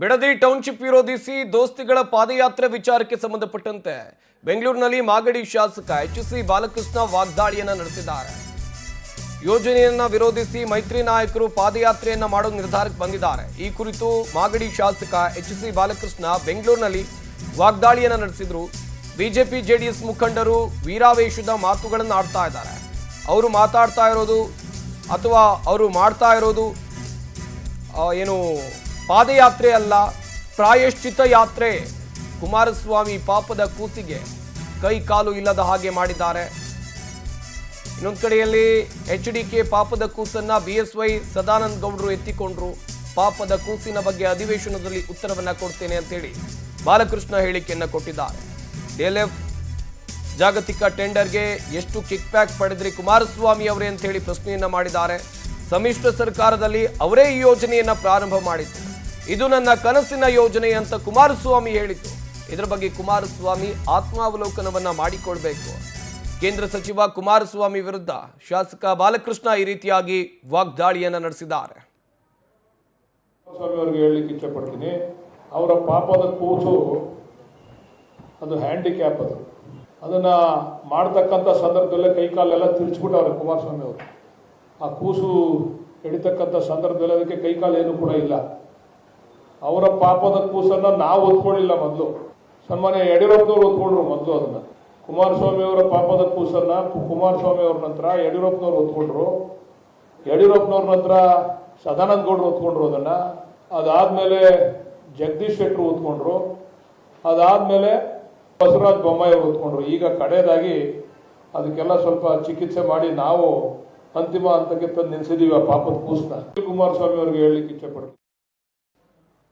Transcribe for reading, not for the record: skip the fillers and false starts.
Bidadi township ವಿರೋಧಿಸಿ ದೋಸ್ತಿಗಳ ಪಾದಯಾತ್ರೆ ವಿಚಾರಕ್ಕೆ ಸಂಬಂಧಪಟ್ಟಂತೆ ಬೆಂಗಳೂರಿನಲ್ಲಿ ಮಾಗಡಿ ಶಾಸಕ ಎಚ್.ಸಿ. ಬಾಲಕೃಷ್ಣ ವಾಗ್ದಾಳಿಯನ್ನ ನಡೆಸಿದ್ದಾರೆ. ಯೋಜನೆಯನ್ನ ವಿರೋಧಿಸಿ ಮೈತ್ರಿ ನಾಯಕರು ಪಾದಯಾತ್ರೆಯನ್ನ ಮಾಡೋ ನಿರ್ಧಾರಕ್ಕೆ ಬಂದಿದ್ದಾರೆ. ಈ ಕುರಿತು ಮಾಗಡಿ ಶಾಸಕ ಎಚ್.ಸಿ. ಬಾಲಕೃಷ್ಣ ಬೆಂಗಳೂರಿನಲ್ಲಿ ವಾಗ್ದಾಳಿಯನ್ನ ನಡೆಸಿದ್ರು. ಬಿಜೆಪಿ ಜೆಡಿಎಸ್ ಮುಖಂಡರು ವೀರಾವೇಶದ ಮಾತುಗಳನ್ನು ಆಡ್ತಾ ಇದ್ದಾರೆ. ಅವರು ಮಾತಾಡ್ತಾ ಇರೋದು ಅಥವಾ ಅವರು ಮಾಡ್ತಾ ಇರೋದು ಏನು ಪಾದಯಾತ್ರೆ ಅಲ್ಲ, ಪ್ರಾಯಶ್ಚಿತ ಯಾತ್ರೆ. ಕುಮಾರಸ್ವಾಮಿ ಪಾಪದ ಕೂಸಿಗೆ ಕೈ ಕಾಲು ಇಲ್ಲದ ಹಾಗೆ ಮಾಡಿದ್ದಾರೆ. ಇನ್ನೊಂದು ಕಡೆಯಲ್ಲಿ ಎಚ್.ಡಿ.ಕೆ ಪಾಪದ ಕೂಸನ್ನ BSY ಸದಾನಂದ ಗೌಡರು ಎತ್ತಿಕೊಂಡ್ರು. ಪಾಪದ ಕೂಸಿನ ಬಗ್ಗೆ ಅಧಿವೇಶನದಲ್ಲಿ ಉತ್ತರವನ್ನ ಕೊಡ್ತೇನೆ ಅಂತೇಳಿ ಬಾಲಕೃಷ್ಣ ಹೇಳಿಕೆಯನ್ನ ಕೊಟ್ಟಿದ್ದಾರೆ. DLF ಜಾಗತಿಕ ಟೆಂಡರ್ಗೆ ಎಷ್ಟು ಕಿಕ್ ಬ್ಯಾಕ್ ಪಡೆದ್ರಿ ಕುಮಾರಸ್ವಾಮಿ ಅವರೇ ಅಂತ ಹೇಳಿ ಪ್ರಶ್ನೆಯನ್ನ ಮಾಡಿದ್ದಾರೆ. ಸಮ್ಮಿಶ್ರ ಸರ್ಕಾರದಲ್ಲಿ ಅವರೇ ಈ ಯೋಜನೆಯನ್ನ ಪ್ರಾರಂಭ ಮಾಡಿದ್ರು. ಇದು ನನ್ನ ಕನಸಿನ ಯೋಜನೆ ಅಂತ ಕುಮಾರಸ್ವಾಮಿ ಹೇಳಿದ್ದು. ಇದರ ಬಗ್ಗೆ ಕುಮಾರಸ್ವಾಮಿ ಆತ್ಮಾವಲೋಕನವನ್ನ ಮಾಡಿಕೊಳ್ಬೇಕು. ಕೇಂದ್ರ ಸಚಿವ ಕುಮಾರಸ್ವಾಮಿ ವಿರುದ್ಧ ಶಾಸಕ ಬಾಲಕೃಷ್ಣ ಈ ರೀತಿಯಾಗಿ ವಾಗ್ದಾಳಿಯನ್ನ ನಡೆಸಿದ್ದಾರೆ. ಸ್ವಾಮಿ ಅವರಿಗೆ ಹೇಳಲಿಕ್ಕೆ ಇಚ್ಛೆಪಡ್ತೀನಿ, ಅವರ ಪಾಪದ ಕೂಸು ಅದು ಹ್ಯಾಂಡಿಕ್ಯಾಪ್. ಅದನ್ನ ಮಾಡ್ತಕ್ಕಂಥ ಸಂದರ್ಭದಲ್ಲೇ ಕೈಕಾಲೆಲ್ಲ ತಿರ್ಚ್ಬಿಟ್ಟವ್ರೆ ಕುಮಾರಸ್ವಾಮಿ ಅವರು. ಆ ಕೂಸು ಹಿಡಿತಕ್ಕಂಥ ಸಂದರ್ಭದಲ್ಲಿ ಅದಕ್ಕೆ ಕೈಕಾಲು ಏನು ಕೂಡ ಇಲ್ಲ. ಅವರ ಪಾಪದ ಕೂಸನ್ನ ನಾವು ಒತ್ಕೊಳ್ಳಿಲ್ಲ. ಮೊದಲು ಸನ್ಮಾನ್ಯ ಯಡಿಯೂರಪ್ಪನವರು ಒತ್ಕೊಂಡ್ರು. ಮೊದಲು ಅದನ್ನ ಕುಮಾರಸ್ವಾಮಿ ಅವರ ಪಾಪದ ಕೂಸನ್ನ ಕುಮಾರಸ್ವಾಮಿ ಅವ್ರ ನಂತರ ಯಡಿಯೂರಪ್ಪನವ್ರು ಒತ್ಕೊಂಡ್ರು. ಯಡಿಯೂರಪ್ಪನವ್ರ ನಂತರ ಸದಾನಂದ ಗೌಡರು ಒತ್ಕೊಂಡ್ರು. ಅದನ್ನ ಅದಾದ್ಮೇಲೆ ಜಗದೀಶ್ ಶೆಟ್ಟರು ಒತ್ಕೊಂಡ್ರು. ಅದಾದ್ಮೇಲೆ ಬಸವರಾಜ ಬೊಮ್ಮಾಯಿ ಅವರು ಒತ್ಕೊಂಡ್ರು. ಈಗ ಕಡೆಯದಾಗಿ ಅದಕ್ಕೆಲ್ಲ ಸ್ವಲ್ಪ ಚಿಕಿತ್ಸೆ ಮಾಡಿ ನಾವು ಅಂತಿಮ ಹಂತಕ್ಕೆ ತಂದು ನಿಲ್ಸಿದೀವಿ ಆ ಪಾಪದ ಕೂಸನ್ನ. ಕುಮಾರಸ್ವಾಮಿ ಅವರಿಗೆ ಹೇಳಲಿಕ್ಕೆ ಇಚ್ಛೆ ಪಡ್ತೀನಿ.